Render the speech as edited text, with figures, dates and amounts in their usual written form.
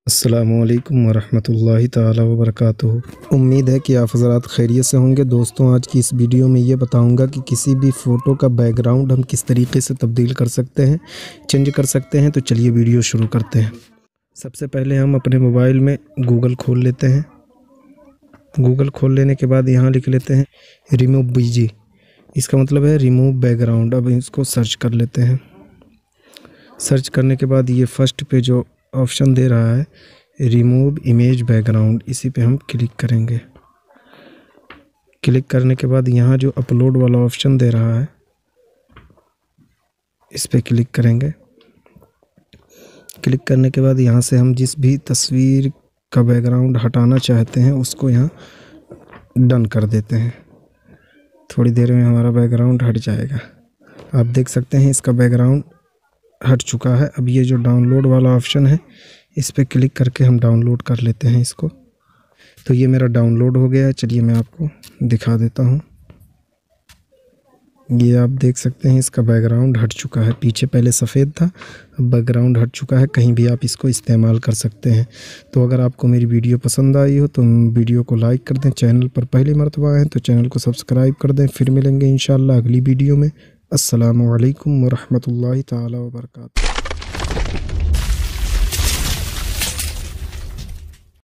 अस्सलामुअलैकुम वरहमतुल्लाहि ताला वबरकातुहू। उम्मीद है कि आप हज़रात खैरियत से होंगे। दोस्तों, आज की इस वीडियो में ये बताऊंगा कि किसी भी फ़ोटो का बैकग्राउंड हम किस तरीके से तब्दील कर सकते हैं, चेंज कर सकते हैं। तो चलिए वीडियो शुरू करते हैं। सबसे पहले हम अपने मोबाइल में गूगल खोल लेते हैं। गूगल खोल लेने के बाद यहाँ लिख लेते हैं रिमूव बीजी। इसका मतलब है रिमूव बैकग्राउंड। अब इसको सर्च कर लेते हैं। सर्च करने के बाद ये फर्स्ट पे जो ऑप्शन दे रहा है रिमूव इमेज बैकग्राउंड, इसी पे हम क्लिक करेंगे। क्लिक करने के बाद यहाँ जो अपलोड वाला ऑप्शन दे रहा है इस पे क्लिक करेंगे। क्लिक करने के बाद यहाँ से हम जिस भी तस्वीर का बैकग्राउंड हटाना चाहते हैं उसको यहाँ डन कर देते हैं। थोड़ी देर में हमारा बैकग्राउंड हट जाएगा। आप देख सकते हैं इसका बैकग्राउंड हट चुका है। अब ये जो डाउनलोड वाला ऑप्शन है इस पे क्लिक करके हम डाउनलोड कर लेते हैं इसको। तो ये मेरा डाउनलोड हो गया है। चलिए मैं आपको दिखा देता हूँ। ये आप देख सकते हैं इसका बैकग्राउंड हट चुका है। पीछे पहले सफ़ेद था, अब बैकग्राउंड हट चुका है। कहीं भी आप इसको इस्तेमाल कर सकते हैं। तो अगर आपको मेरी वीडियो पसंद आई हो तो वीडियो को लाइक कर दें। चैनल पर पहली मर्तबा आएँ तो चैनल को सब्सक्राइब कर दें। फिर मिलेंगे इंशाअल्लाह अगली वीडियो में। अस्सलामु अलैकुम वरहमतुल्लाहि ताला वबरकातुहू।